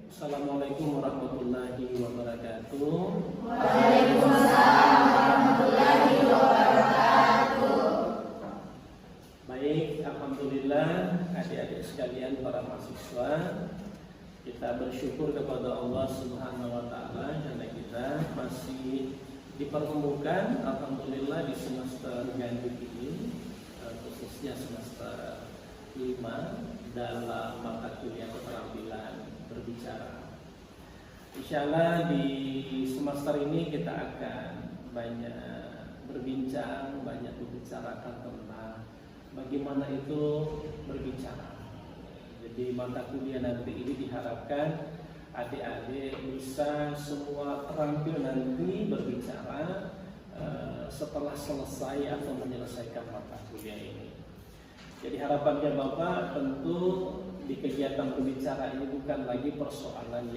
Assalamualaikum warahmatullahi wabarakatuh. Waalaikumsalam warahmatullahi wabarakatuh. Baik, alhamdulillah adik-adik sekalian para mahasiswa, kita bersyukur kepada Allah Subhanahu wa taala karena kita masih dipertemukan alhamdulillah di semester ganjil ini, khususnya semester 5 dalam mata kuliah keterampilan berbicara. Insyaallah di semester ini kita akan banyak berbincang, banyak membicarakan tentang bagaimana itu berbicara. Jadi mata kuliah nanti ini diharapkan adik-adik bisa semua terampil nanti berbicara setelah selesai atau menyelesaikan mata kuliah ini. Jadi harapannya Bapak tentu di kegiatan berbicara ini bukan lagi persoalan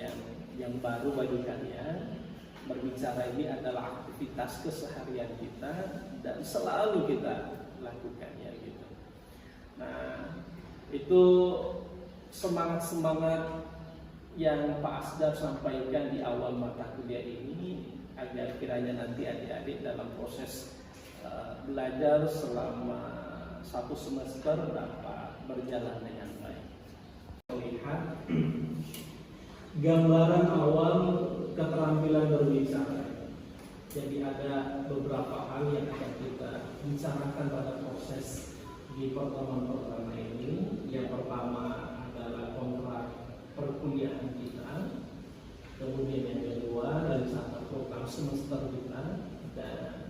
yang baru bagi kalian. Berbicara ini adalah aktivitas keseharian kita dan selalu kita lakukannya gitu. Nah, itu semangat yang Pak Asdar sampaikan di awal mata kuliah ini agar kiranya nanti adik-adik dalam proses belajar selama satu semester dapat berjalan dengan baik. Lihat gambaran awal keterampilan berbicara. Jadi ada beberapa hal yang akan kita bicarakan pada proses di pertemuan pertama ini. Yang pertama adalah kontrak perkuliahan kita, kemudian yang kedua rencana program semester kita, dan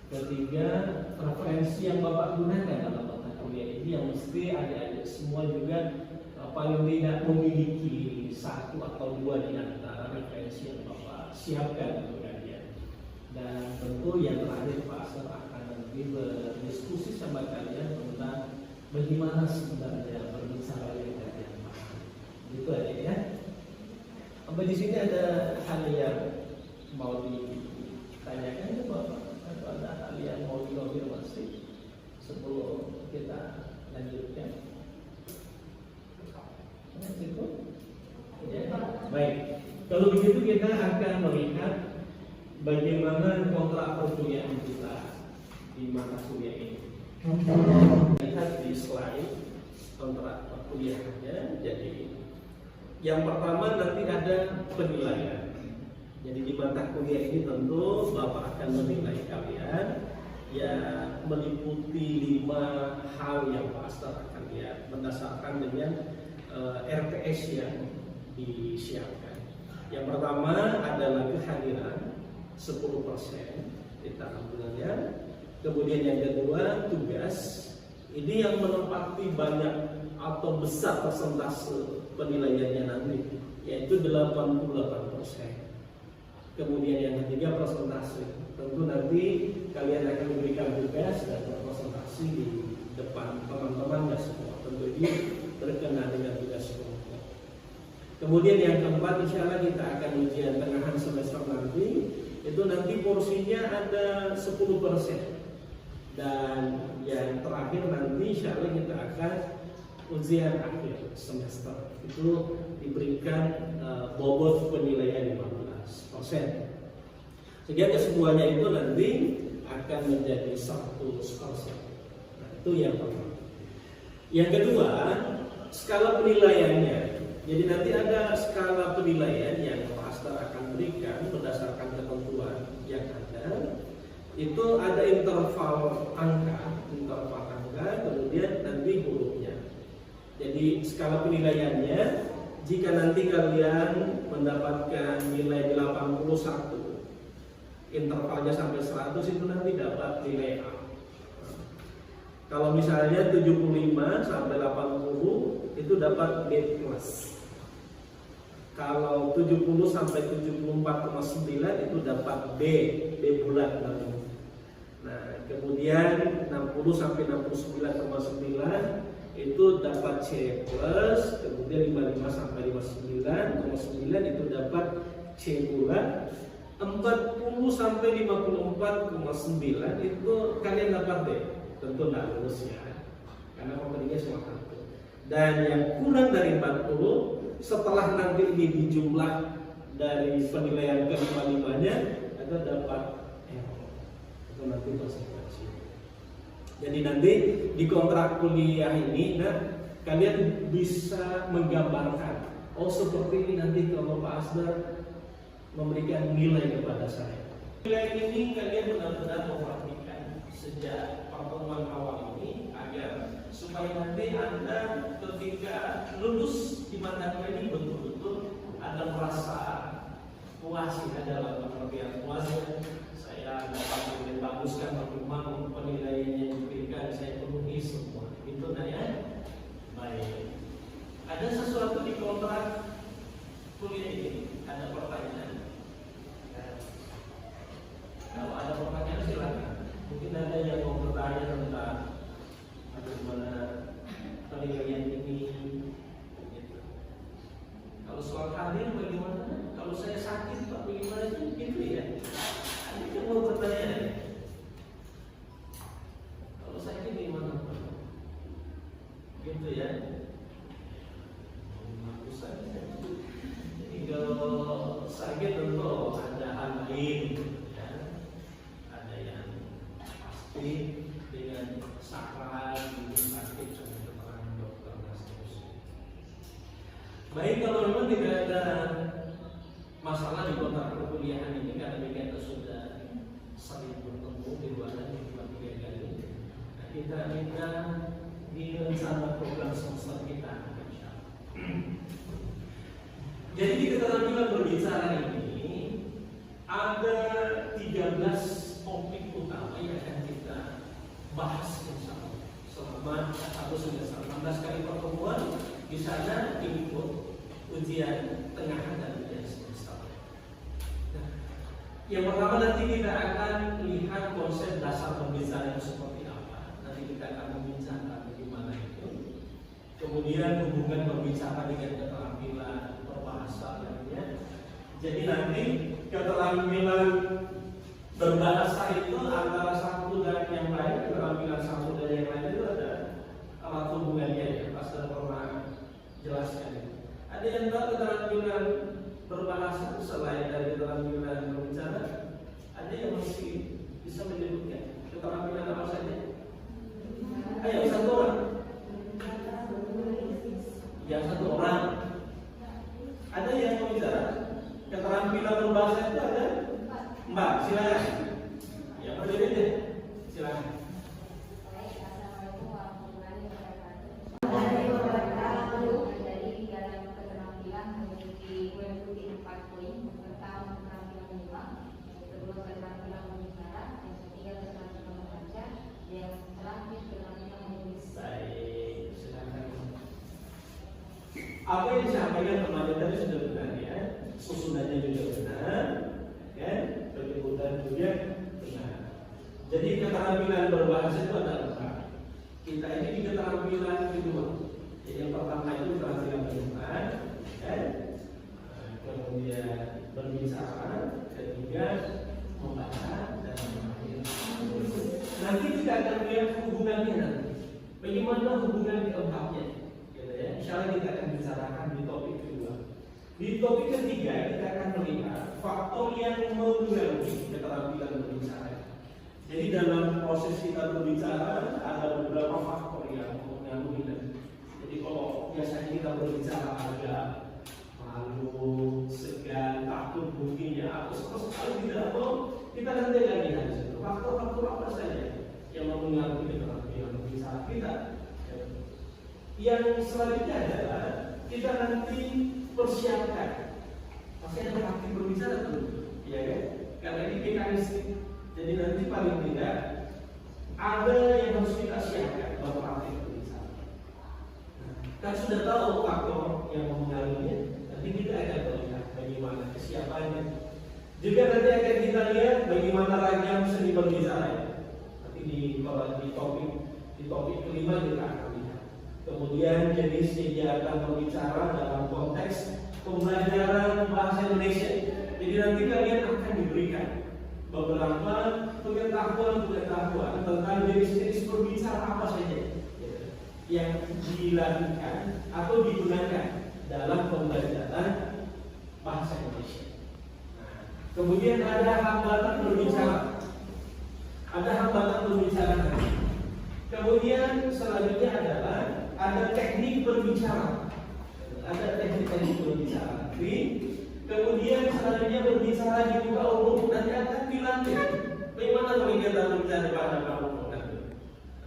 ketiga referensi yang Bapak gunakan dalam mata kuliah ini yang mesti adik-adik semua juga paling tidak memiliki satu atau dua di antara referensi yang Bapak siapkan untuk kalian. Dan tentu yang terakhir Pak Asdar akan nanti berdiskusi sama kalian tentang bagaimana sebenarnya berbicara yang kalian paham. Gitu aja ya. Sampai di sini ada hal yang mau ditanyakan ya Bapak, atau ada hal yang mau dikonfirmasi sebelum kita lanjutkan? Ya. Baik. Kalau begitu kita akan melihat bagaimana kontrak perkuliahan kita di mata kuliah ini. Lihat di slide kontrak perkuliahannya. Jadi yang pertama nanti ada penilaian. Jadi di mata kuliah ini tentu Bapak akan menilai kalian yang meliputi 5 hal yang Pak Asdar akan lihat berdasarkan dengan RTS yang disiapkan. Yang pertama adalah kehadiran 10% di tampilannya. Kemudian yang kedua tugas. Ini yang menempati banyak atau besar persentase penilaiannya nanti, yaitu 88%. Kemudian yang ketiga presentasi. Tentu nanti kalian akan memberikan tugas dan presentasi di depan teman-teman dan semua. Tentu ini berkenaan dengan tugas kelompok. Kemudian yang keempat, insya Allah kita akan ujian tengahan semester nanti. Itu nanti porsinya ada 10%. Dan yang terakhir nanti insya Allah kita akan ujian akhir semester. Itu diberikan bobot penilaian 15%. Sehingga kesemuanya itu nanti akan menjadi 100%. Nah, itu yang pertama. Yang kedua, skala penilaiannya. Jadi nanti ada skala penilaian yang Pak Asdar akan berikan berdasarkan ketentuan yang ada. Itu ada interval angka, kemudian nanti hurufnya. Jadi skala penilaiannya, jika nanti kalian mendapatkan nilai 81, intervalnya sampai 100 itu nanti dapat nilai A. Kalau misalnya 75 sampai 80 itu dapat B+. Kalau 70 sampai 74,9 itu dapat B bulat namanya. Nah, kemudian 60 sampai 69,9 itu dapat C+, kemudian 55 sampai 59,9 itu dapat C bulat. 40 sampai 54,9 itu kalian dapat D. Tentu tidak lulus ya, karena materinya cuma 1. Dan yang kurang dari 40 setelah nanti ini dijumlah dari penilaian kelima-limanya, Anda dapat error atau nanti konsekuensi. Jadi nanti di kontrak kuliah ini, kalian bisa menggambarkan, oh seperti ini nanti kalau Pak Asdar memberikan nilai kepada saya. Nilai ini kalian benar-benar memperhatikan sejak pertemuan awal ini agar supaya nanti Anda ketika lulus di mata kuliah ini betul-betul Anda merasa puas ya, dalam pengertian puas. Saya dapat nilai bagus kan, memang penilaian yang diberikan saya penuhi semua. Itu ya. Baik. Ada sesuatu di kontrak kuliah ini, ada pertanyaan. Kalau ada pertanyaan silakan. Mungkin ada yang mau bertanya tentang bagaimana penilaian ini. Gitu. Kalau soal hadir bagaimana? Kalau saya sakit Pak bagaimana itu gitu ya? Ada yang mau bertanya? Kalau sakit bagaimana Pak? Gitu ya? Bagus saja. Jadi kalau sakit tentu ada hal lain. Dengan sakral, dengan sakit, dengan keterangan dokter dan seterusnya. Baik, kalau memang tidak ada masalah di kontrak perkuliahan ini, karena kita sudah sering bertemu di luaran di 2-3 kali, nah, kita minta di rencana program semester kita. Jadi di keterampilan berbicara ini ada 13 topik utama yang akan kita bahas bersama selama 16 kali pertemuan. Di sana ikut ujian tengah dan ujian semester. Nah, yang pertama nanti kita akan lihat konsep dasar pembicaraan seperti apa. Nanti kita akan membicarakan bagaimana itu. Kemudian hubungan berbicara dengan keterampilan berbahasa lainnya. Jadi nanti keterampilan berbahasa itu antara satu dan yang lain, keterampilan satu dan yang lain itu ada alat hubungannya ya, Pak sudah pernah jelaskan ya. Ada yang tahu keterampilan berbahasa selain dari keterampilan berbicara? Ada yang masih bisa menyebutkan keterampilan apa saja? Ayo satu orang. Yang satu orang. Ada yang mau bicara? Keterampilan berbahasa itu ada? Mbak, silakan. Ya, berdiri deh. Silakan. Assalamualaikum warahmatullahi wabarakatuh. Dari dalam keterampilan memiliki mengikuti 4 poin. Pertama keterampilan menyimak, yang kedua keterampilan berbicara, yang ketiga keterampilan membaca, yang terakhir keterampilan menulis. Baik, silakan. Apa yang disampaikan kemarin tadi sudah benar ya, susunannya juga benar, ya, penyebutan juga benar. Jadi keterampilan berbahasa itu ada 4. Kita ini di keterampilan kedua. Jadi yang pertama itu keterampilan mendengar, ya, kemudian berbicara, ketiga membaca dan terakhir menulis. Nanti kita akan lihat hubungannya nanti. Bagaimana hubungan keempatnya? Insyaallah kita akan bicarakan di topik kedua. Di topik ketiga kita akan melihat faktor yang mempengaruhi keterampilan berbicara. Jadi dalam proses kita berbicara ada beberapa faktor yang mempengaruhi. Jadi kalau biasanya kita berbicara agak malu, segan, takut mungkinnya atau sekali tidak mau, kita nanti akan lihat faktor-faktor apa saja yang mempengaruhi keterampilan berbicara kita. Yang selanjutnya adalah kita nanti persiapkan. Pasti ada praktik berbicara dulu, ya kan? Karena ini mekanistik. Jadi nanti paling tidak ada yang harus kita siapkan dalam praktik berbicara. Kan sudah tahu faktor yang mempengaruhinya. Nanti kita akan melihat bagaimana kesiapannya. Juga nanti akan kita lihat bagaimana ragam seni berbicara. Nanti di topik kelima kita akan lihat. Kemudian jenis kegiatan berbicara dalam konteks pembelajaran bahasa Indonesia. Jadi nanti kalian akan diberikan beberapa pengetahuan tentang jenis-jenis berbicara apa saja yang dilakukan atau digunakan dalam pembelajaran bahasa Indonesia. Nah, kemudian ada hambatan berbicara. Ada hambatan berbicara tadi. Kemudian selanjutnya adalah ada teknik berbicara. Ada teknik berbicara. Kemudian selanjutnya berbicara di muka umum. Nanti akan dilatih. Bagaimana kalau kita berbicara pada muka umum?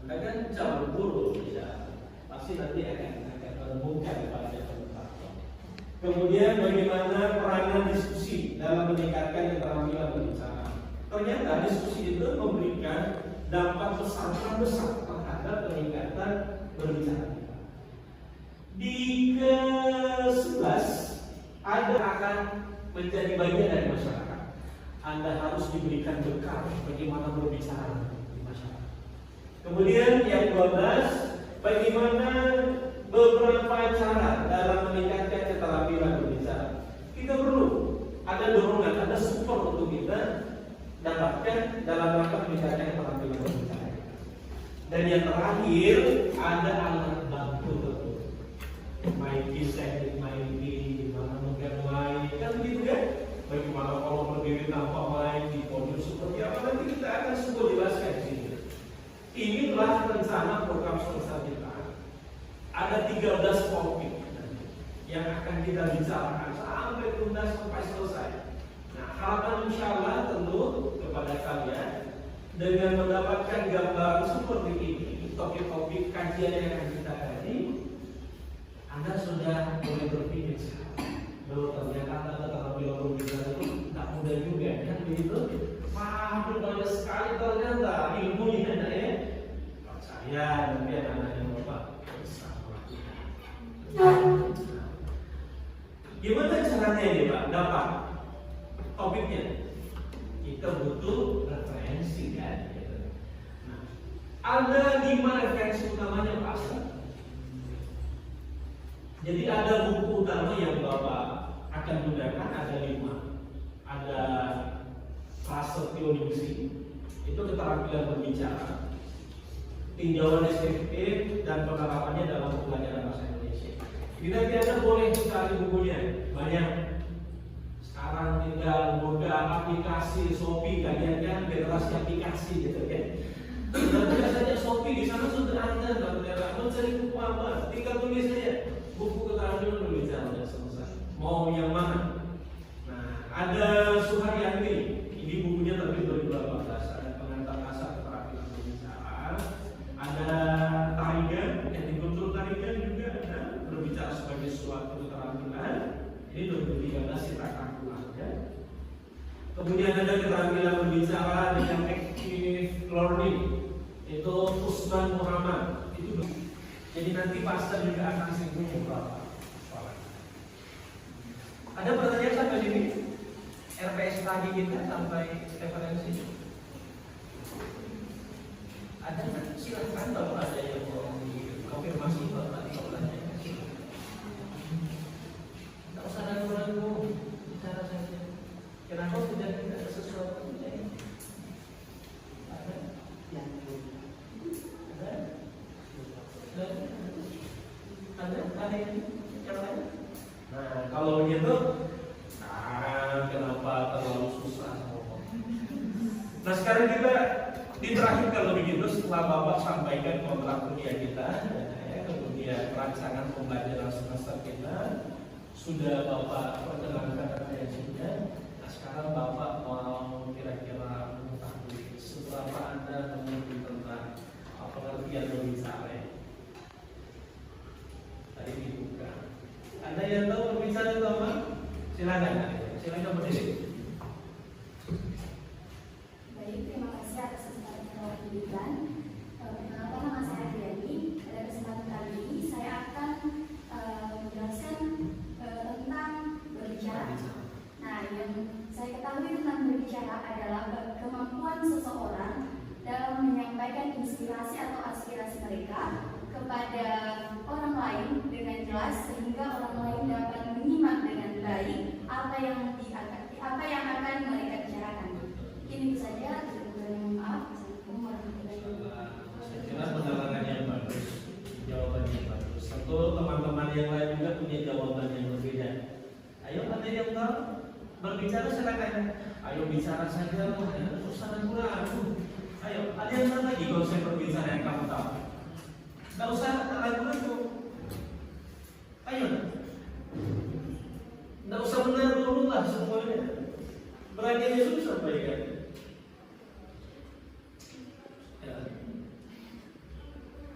Anda kan calon guru, ya. Pasti nanti akan menemukan pada tempat. Kemudian bagaimana peranan diskusi dalam meningkatkan keterampilan berbicara. Ternyata diskusi itu memberikan dampak besar terhadap peningkatan berbicara. Di ke-11 ada akan menjadi bagian dari masyarakat. Anda harus diberikan bekal bagaimana berbicara di masyarakat. Kemudian yang 12, bagaimana beberapa cara dalam meningkatkan keterampilan berbicara. Kita perlu ada dorongan, ada support untuk kita dapatkan dalam rangka meningkatkan keterampilan berbicara. Dan yang terakhir ada alat bantu tentu. Maiki, teknik maiki, gimana menggamai, kan begitu kan? Bagaimana kalau berdiri tanpa mic di podium seperti apa, nanti kita akan semua jelaskan di sini. Inilah rencana program semester kita. Ada 13 topik yang akan kita bicarakan sampai tuntas sampai selesai. Nah, harapan insya Allah tentu kepada kalian dengan mendapatkan gambaran seperti ini, topik-topik kajian yang akan kita kaji, Anda sudah boleh berpikir bahwa ternyata keterampilan berbicara itu tak mudah juga, kan begitu? Wah, banyak sekali ternyata ilmunya, ya. Percaya nanti anak yang bapak bisa melakukan. Gimana caranya ini, Pak? Dapat topiknya? Kita butuh referensi, kan? Nah, ada 5 referensi utamanya, Pak. Jadi ada buku utama yang Bapak akan gunakan, ada 5. Ada fase teologi, itu keterampilan berbicara, tinjauan deskriptif dan penerapannya dalam pembelajaran bahasa Indonesia. Kita boleh cari bukunya, banyak. Sekarang tinggal buka aplikasi Shopee, kalian kan generasi aplikasi gitu kan. Dan biasanya Shopee di sana sudah ada, saudara. Mau cari buku apa? Tinggal tulis saja. Buku keterampilan berbicara sudah selesai. Mau yang mana? Nah, ada Suharyanti. Ini bukunya terbit 2018. Ada pengantar kasar keterampilan berbicara. Ada Tarigan, yang Guntur Tarigan juga ada berbicara sebagai suatu keterampilan. Ini 2013 kita kalkulasi. Kemudian ada keterampilan berbicara dengan active learning. Itu Usman Muhammad. Itu jadi nanti pastor juga akan singgung beberapa soal. Ada pertanyaan sampai sini? RPS tadi kita sampai referensi. Ada nggak? Silahkan kalau ada yang mau konfirmasi kalau tadi pertanyaan. Tak usah ragu-ragu, bicara saja. Kenapa tidak ada sesuatu yang ada? Yang ada yang lain? Nah, kalau begitu, kenapa terlalu susah? Nah, sekarang kita di terakhir kalau begitu, setelah Bapak sampaikan kontrak kuliah kita, kemudian rancangan pembelajaran semester kita sudah Bapak perkenalkan referensinya. Nah, sekarang Bapak mau kira-kira mengetahui seberapa Anda mengerti tentang pengertian berbicara. Tadi dibuka. Ada yang tahu berbicara itu apa? Silakan berdiri. Baik, terima kasih atas kesempatan yang diberikan. Perkenalkan, nama saya Adriani. Pada kesempatan kali ini saya akan menjelaskan tentang berbicara. Nah, yang saya ketahui tentang berbicara adalah kemampuan seseorang dalam menyampaikan inspirasi atau aspirasi mereka kepada orang lain dengan jelas sehingga orang lain dapat menyimak dengan baik apa yang akan mereka bicarakan. Mungkin itu saja. Maaf. Saya kira penerangan yang bagus, jawaban yang bagus. Tentu teman-teman yang lain juga punya jawaban yang tahu? Berbicara silakan. Ayo bicara saja, Ustaz ragu. Ayo, ada yang tahu lagi konsep berbicara yang kamu tahu? Tidak usah ragu-ragu. Ayo, tidak usah benar dulu lah semuanya. Berani aja dulu sampaikan. Ya.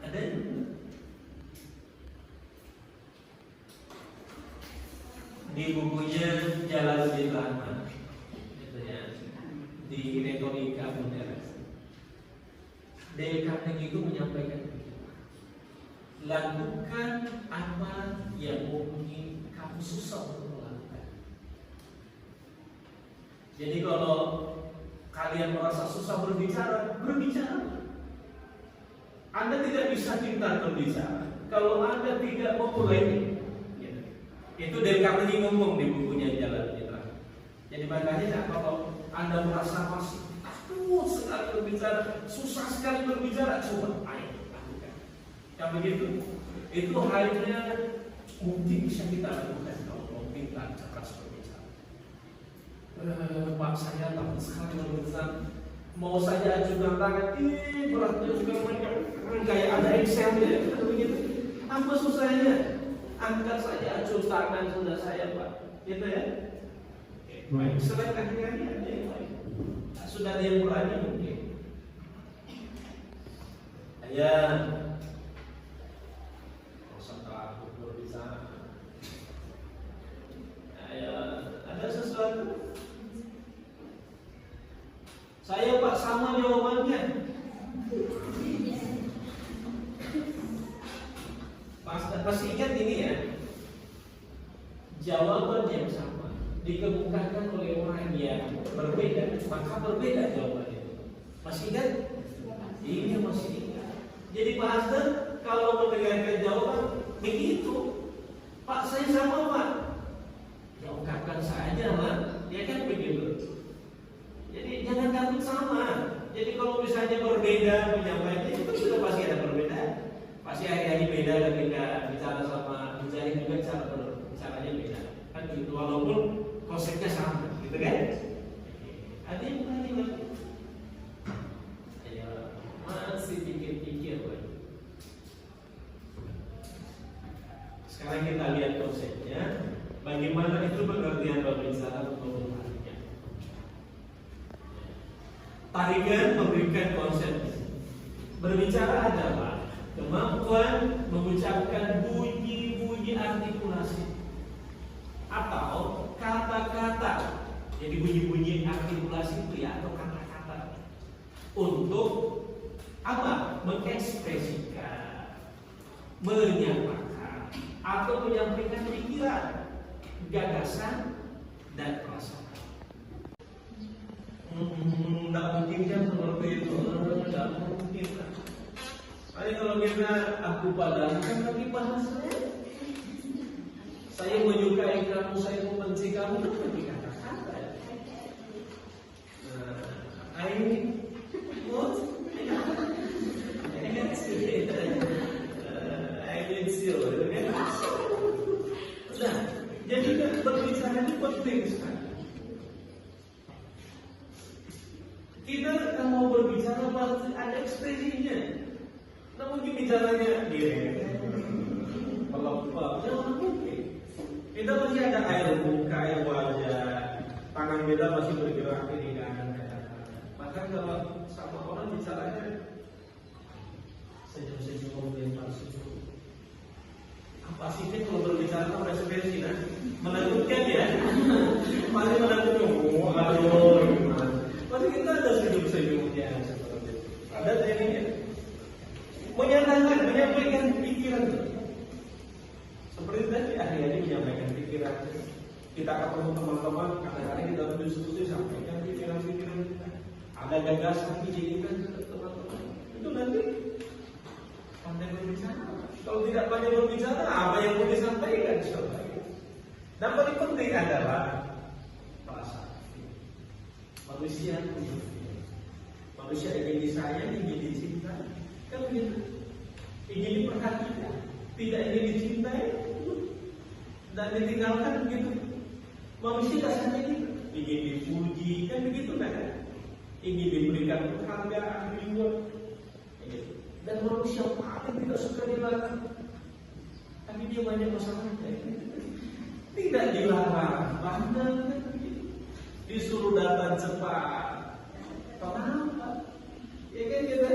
Ada yang di bukunya Jalaluddin Rahman, di retorika modern, Dale Carnegie itu menyampaikan, lakukan apa yang mungkin kamu susah untuk melakukan. Jadi kalau kalian merasa susah berbicara, berbicara. Anda tidak bisa pintar berbicara kalau Anda tidak memulai. Itu Dale Carnegie ngomong di bukunya Jalaluddin Rahman. Jadi makanya kalau Anda merasa masih takut sekali berbicara, susah sekali berbicara, coba ayo lakukan. Yang begitu, itu hanya mungkin bisa kita lakukan kalau mau pintar keras berbicara. Pak, saya takut sekali berbicara. Mau saja ajukan tangan, beratnya juga kayak ada Excel-nya, begitu. Apa susahnya? Angkat saja acuh tangan sudah saya, Pak. Gitu ya. Baik, selain kaki-kaki ada yang lain. Sudah ada yang berani mungkin. Ya, usah takut berbicara. Ya, ada sesuatu. Saya Pak sama jawabannya. Pasti ingat ini ya. Jawaban yang sama dikemukakan oleh orang yang berbeda, maka berbeda jawabannya. Masih ingat? Ini masih ingat. Jadi Pak Asdan kalau mendengarkan jawaban begitu, Pak saya sama Pak, ya ungkapkan saja Pak, ya kan begitu. Jadi jangan takut sama. Jadi kalau misalnya berbeda menyampaikan itu sudah pasti ada perbedaan. Pasti hari-hari beda ketika bicara sama Mujahid juga caranya beda. Kan gitu, walaupun konsepnya sama, gitu kan? Ada yang berani lagi. Ayo, masih pikir-pikir lagi. Sekarang kita lihat konsepnya. Bagaimana itu pengertian berbicara untuk memahaminya. Tarigan memberikan konsep. Berbicara adalah kemampuan mengucapkan bunyi-bunyi artikulasi atau kata-kata. Jadi bunyi-bunyi artikulasi itu ya, atau kata-kata untuk apa? Mengekspresikan, menyatakan atau menyampaikan pikiran, gagasan dan perasaan. Tidak mungkin kan seperti itu. Tidak mungkin kan. Kalau kita aku padamkan lagi bahasanya. Saya menyukai kamu, saya membenci kamu, itu lagi kata-kata. I what? I need you. Nah, jadi berbicara itu penting sekali. Kita mau berbicara pasti ada ekspresinya. Nah mungkin bicaranya dia pelak-pelak, jangan mungkin. Kita masih ada air muka, air wajah, tangan kita masih bergerak kiri kanan. Maka kalau sama orang bicaranya senyum-senyum dan palsu. Apa sih kalau berbicara sama ekspresi, nah? Menakutkan ya, paling menakutkan. Aduh, gimana? Pasti kita ada senyum-senyumnya seperti itu. Ada tekniknya. Menyatakan, menyampaikan pikiran. Seperti tadi ahli-ahli menyampaikan pikiran. Kita ketemu teman-teman, kadang-kadang kita berdiskusi sampaikan pikiran-pikiran kita. Ada gagasan dijadikan teman-teman. Itu nanti pandai berbicara. Kalau tidak pandai berbicara, apa yang mau disampaikan? Dan paling penting adalah perasaan. Manusia ingin disayang, ingin dicintai. Kan begitu. Ingin diperhatikan, tidak ingin dicintai dan ditinggalkan begitu. Manusia dasarnya gitu, ingin dipuji, kan begitu kan? Ingin diberikan penghargaan, reward, gitu. Dan manusia paling tidak suka dilarang, tapi dia banyak masalahnya. Tidak dilarang, bahkan disuruh datang cepat. Kenapa? Ya kan gitu.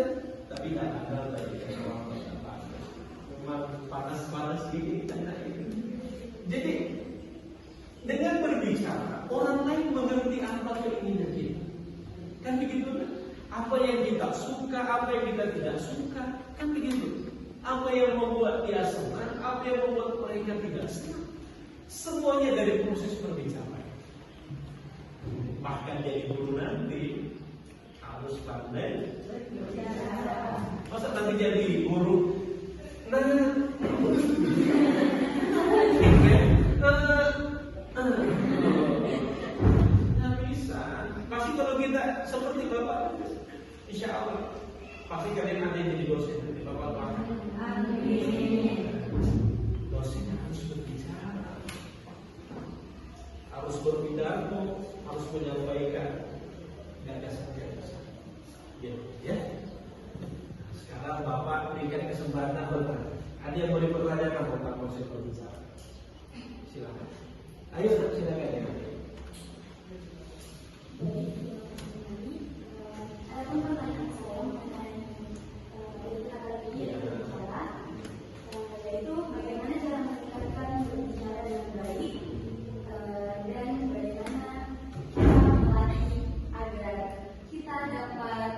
Tapi tidak ada tadi orang panas. Memang panas-panas gini karena itu. Jadi dengan berbicara, orang lain mengerti apa keinginan kita. Kan begitu kan? Apa yang kita suka, apa yang kita tidak suka, kan begitu. Apa yang membuat dia senang, apa yang membuat mereka tidak senang. Semuanya dari proses berbicara. Bahkan jadi guru nanti harus pandai. Masa nanti jadi guru? Nah bisa. Pasti kalau kita seperti Bapak, insya Allah pasti kalian ada yang jadi dosen nanti Bapak doakan. Dosen harus berbicara, harus berpidato, harus menyampaikan gagasan-gagasan. Ya. Sekarang Bapak berikan kesempatan bertanya. Ada yang boleh bertanyakan tentang proses berbicara? Silakan. Ayo silakan ya. Ada pertanyaan saya mengenai berbicara, yaitu bagaimana cara meningkatkan berbicara dengan baik dan bagaimana kita melatih agar kita dapat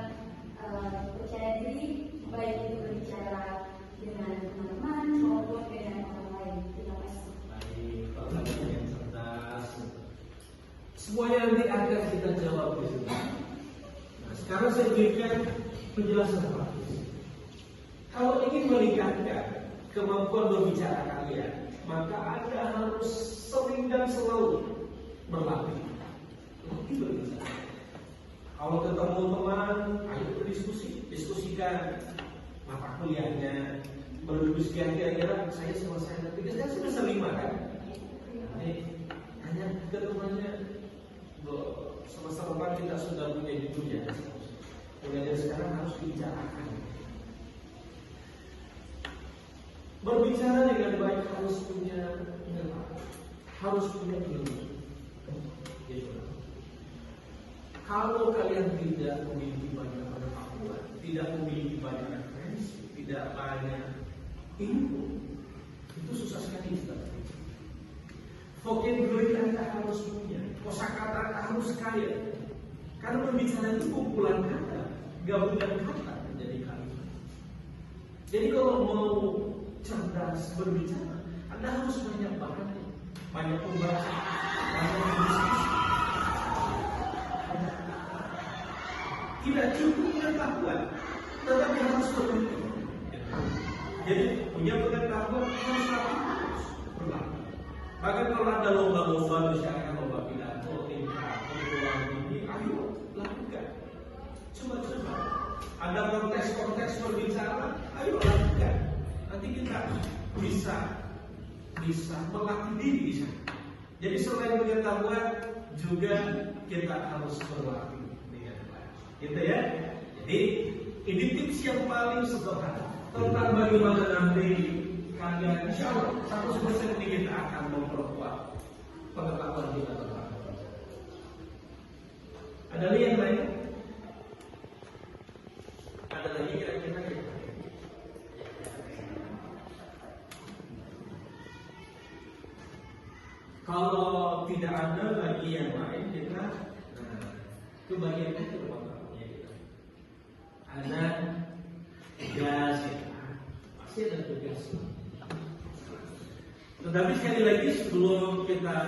percaya diri baik itu berbicara dengan teman-teman maupun dengan orang lain. Terima kasih. Baik, pertanyaan yang cerdas. Semuanya nanti akan kita jawab di sini. Nah, sekarang saya berikan penjelasan praktis. Kalau ingin meningkatkan kemampuan berbicara kalian, maka Anda harus sering dan selalu berlatih berbicara. Kalau ketemu teman, ayo berdiskusi, diskusikan mata kuliahnya, berdiskusikan kira-kira saya selesai nanti kan semester 5 kan? Hanya ketemuannya semester 4 kita sudah punya judulnya. Mulai dari sekarang harus dibicarakan. Berbicara dengan baik harus punya ilmu. Kalau kalian tidak memiliki banyak pengetahuan, tidak memiliki banyak referensi, tidak banyak ilmu, itu susah sekali kita. Vocabulary Anda harus punya, kosakata Anda harus kaya. Karena berbicara itu kumpulan kata, gabungan kata menjadi kalimat. Jadi kalau mau cerdas berbicara, Anda harus banyak bahan, banyak membaca, banyak berdiskusi. Tidak cukup pengetahuan, tetapi harus berpikir. Jadi punya pengetahuan harus berlatih. Bahkan kalau ada lomba-lomba, misalnya lomba pidato, tingkat, perguruan tinggi, ayo lakukan. Coba-coba. Ada konteks-konteks berbicara, ayo lakukan. Nanti kita bisa melatih diri di sana. Jadi selain pengetahuan, juga kita harus berlatih. Gitu ya. Jadi ini tips yang paling sederhana tentang bagaimana nanti kalian insya Allah 100% ini kita akan memperkuat pengetahuan kita tentang. Ada lagi yang lain? Ada lagi kira-kira? Kalau tidak ada lagi yang lain kita itu bagian itu ada tugas, pasti ada tugas. Tetapi sekali lagi sebelum kita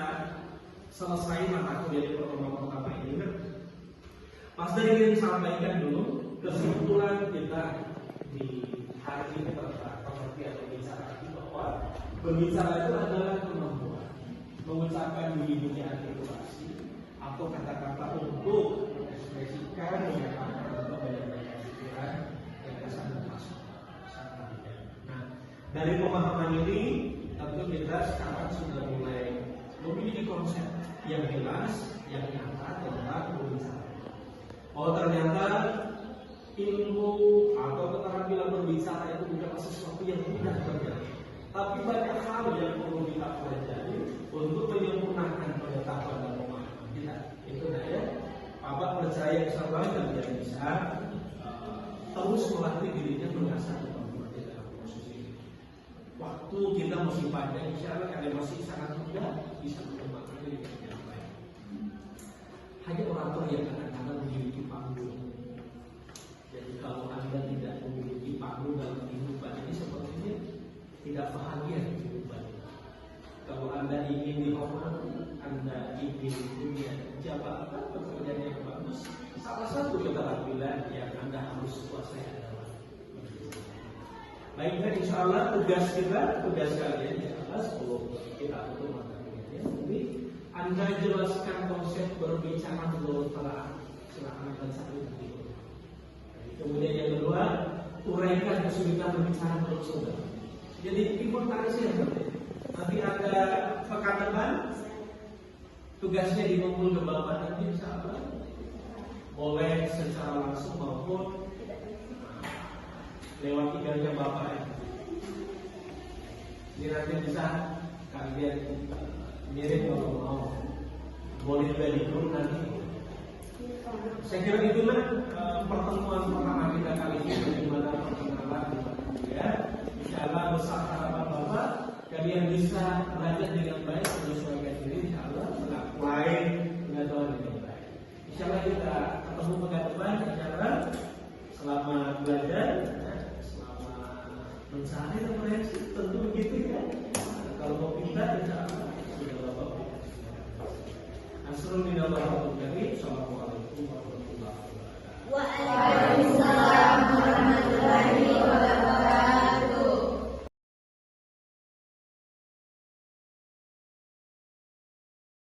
selesai mata kuliah di pertemuan pertama ini, Mas dari ingin sampaikan dulu kesimpulan kita di hari ini tentang pengertian berbicara bahwa berbicara itu adalah kemampuan mengucapkan bunyi-bunyi artikulasi atau kata-kata untuk mengekspresikan menyatakan atau menyampaikan pikiran yang kesan dan masuk. Nah, dari pemahaman ini tentu kita sekarang sudah mulai memiliki konsep yang jelas, yang nyata tentang berbicara. Oh ternyata ilmu atau keterampilan berbicara itu bukan sesuatu yang mudah terjadi, tapi banyak hal yang perlu kita pelajari untuk menyempurnakan pengetahuan dan pemahaman kita. Itu ya. Bapak percaya insyaallah kalian bisa terus melatih dirinya mengasah kemampuan dalam proses ini. Waktu kita masih panjang, insyaallah kalian masih sangat mudah bisa mengembangkan diri dengan baik. Hanya orator yang kadang-kadang memiliki panggung. Jadi kalau Anda tidak memiliki panggung dalam kehidupan ini sepertinya tidak bahagia di kehidupan. Kalau Anda ingin dihormati, Anda ingin punya jabatan pekerjaan yang bagus, salah satu keterampilan yang Anda harus kuasai adalah baiknya insya Allah tugas kalian adalah sebelum kita tutup materinya. Jadi Anda jelaskan konsep berbicara menurut para silakan dan satu itu. Kemudian yang kedua, uraikan kesulitan berbicara menurut saudara. Jadi inventarisir nanti ada pekan depan tugasnya dikumpul ke Bapak nanti insya Allah boleh secara langsung maupun lewat emailnya Bapak ya. Ini nanti bisa kalian mirip kalau mau, boleh juga di grup nanti. Saya kira itulah pertemuan pertama kita kali ini, di mana perkenalan ya. Insya Allah besar harapan Bapak kalian bisa belajar dengan baik, menyesuaikan diri, insya Allah melakukan pengetahuan dengan baik. Insya Allah kita ketemu pekan depan, insya Allah selamat belajar, selamat mencari referensi, tentu begitu ya. Kalau mau pindah, insya Allah sudah Bapak berikan. Assalamualaikum warahmatullahi wabarakatuh. Waalaikumsalam warahmatullahi wabarakatuh.